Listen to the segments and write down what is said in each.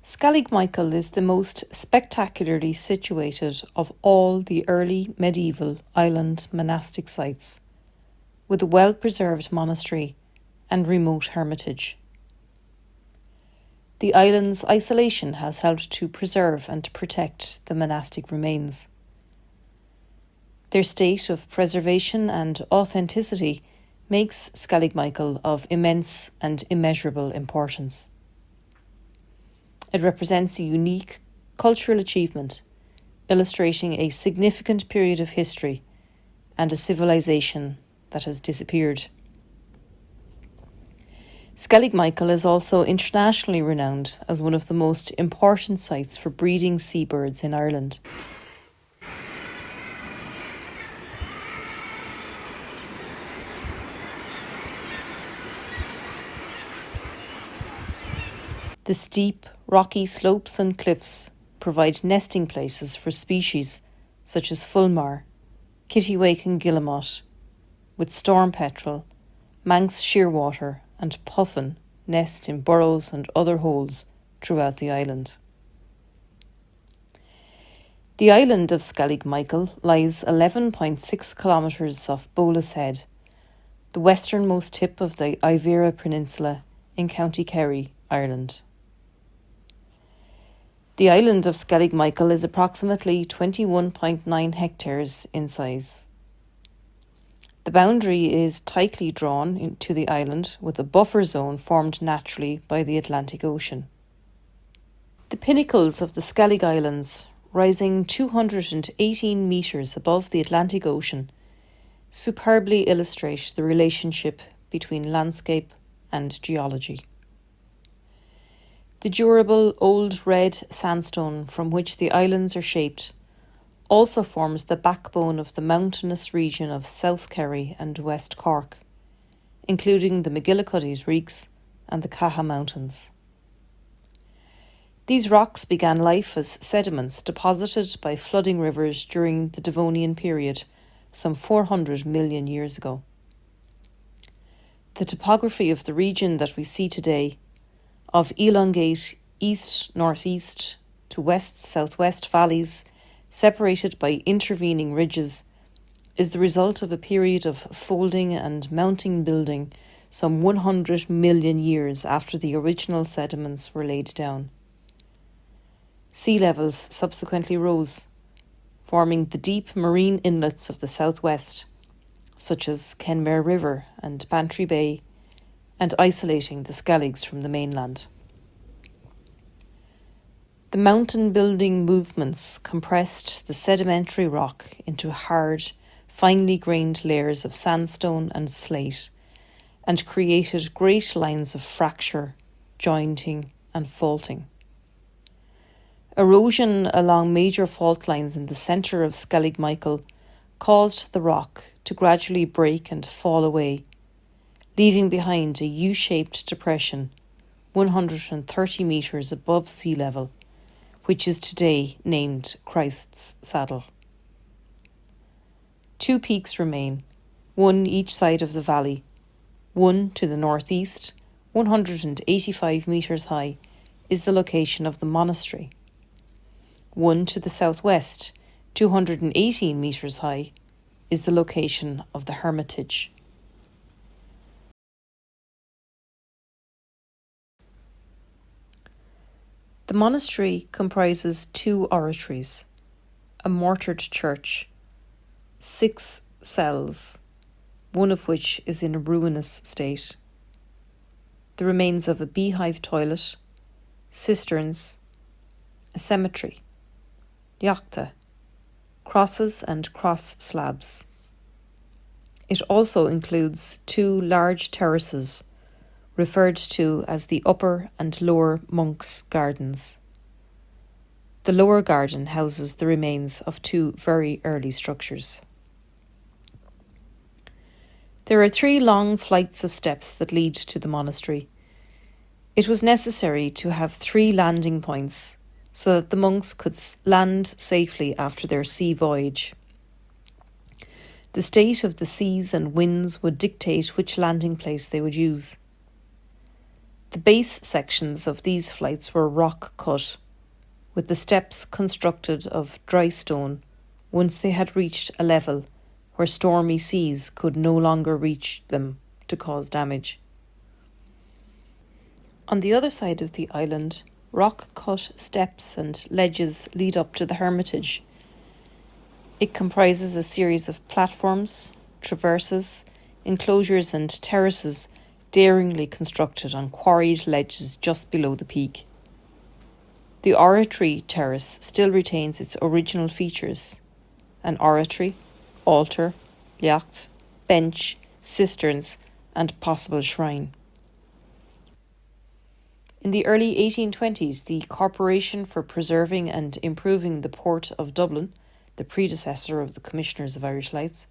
Skellig Michael is the most spectacularly situated of all the early medieval island monastic sites, with a well-preserved monastery and remote hermitage. The island's isolation has helped to preserve and protect the monastic remains. Their state of preservation and authenticity makes Skellig Michael of immense and immeasurable importance. It represents a unique cultural achievement, illustrating a significant period of history and a civilization that has disappeared. Skellig Michael is also internationally renowned as one of the most important sites for breeding seabirds in Ireland. The steep, rocky slopes and cliffs provide nesting places for species such as fulmar, kittiwake and guillemot, with storm petrel, Manx shearwater and puffin nest in burrows and other holes throughout the island. The island of Skellig Michael lies 11.6 kilometres off Bolas Head, the westernmost tip of the Iverra Peninsula in County Kerry, Ireland. The island of Skellig Michael is approximately 21.9 hectares in size. The boundary is tightly drawn into the island with a buffer zone formed naturally by the Atlantic Ocean. The pinnacles of the Skellig Islands, rising 218 metres above the Atlantic Ocean, superbly illustrate the relationship between landscape and geology. The durable old red sandstone from which the islands are shaped also forms the backbone of the mountainous region of South Kerry and West Cork, including the McGillicuddy's Reeks and the Caha Mountains. These rocks began life as sediments deposited by flooding rivers during the Devonian period, some 400 million years ago. The topography of the region that we see today, of elongate east-northeast to west-southwest valleys separated by intervening ridges, is the result of a period of folding and mounting building some 100 million years after the original sediments were laid down. Sea levels subsequently rose, forming the deep marine inlets of the southwest, such as Kenmare River and Bantry Bay, and isolating the Skelligs from the mainland. The mountain building movements compressed the sedimentary rock into hard, finely grained layers of sandstone and slate, and created great lines of fracture, jointing and faulting. Erosion along major fault lines in the centre of Skellig Michael caused the rock to gradually break and fall away, leaving behind a U-shaped depression 130 metres above sea level, which is today named Christ's Saddle. Two peaks remain, one each side of the valley. One to the northeast, 185 metres high, is the location of the monastery. One to the southwest, 218 metres high, is the location of the hermitage. The monastery comprises two oratories, a mortared church, 6 cells, one of which is in a ruinous state, the remains of a beehive toilet, cisterns, a cemetery, leachta, crosses and cross slabs. It also includes 2 large terraces, referred to as the upper and lower monks' gardens. The lower garden houses the remains of 2 very early structures. There are 3 long flights of steps that lead to the monastery. It was necessary to have 3 landing points so that the monks could land safely after their sea voyage. The state of the seas and winds would dictate which landing place they would use. The base sections of these flights were rock cut, with the steps constructed of dry stone once they had reached a level where stormy seas could no longer reach them to cause damage. On the other side of the island, rock-cut steps and ledges lead up to the hermitage. It comprises a series of platforms, traverses, enclosures and terraces daringly constructed on quarried ledges just below the peak. The oratory terrace still retains its original features: an oratory, altar, yacht, bench, cisterns, and possible shrine. In the early 1820s, the Corporation for Preserving and Improving the Port of Dublin, the predecessor of the Commissioners of Irish Lights,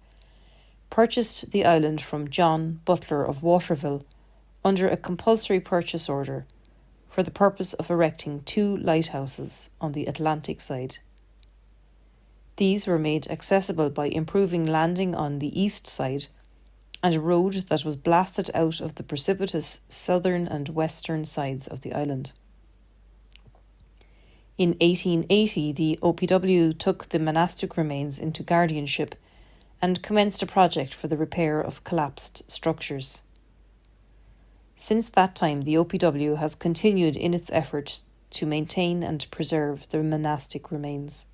purchased the island from John Butler of Waterville under a compulsory purchase order for the purpose of erecting 2 lighthouses on the Atlantic side. These were made accessible by improving landing on the east side and a road that was blasted out of the precipitous southern and western sides of the island. In 1880, the OPW took the monastic remains into guardianship and commenced a project for the repair of collapsed structures. Since that time, the OPW has continued in its efforts to maintain and preserve the monastic remains.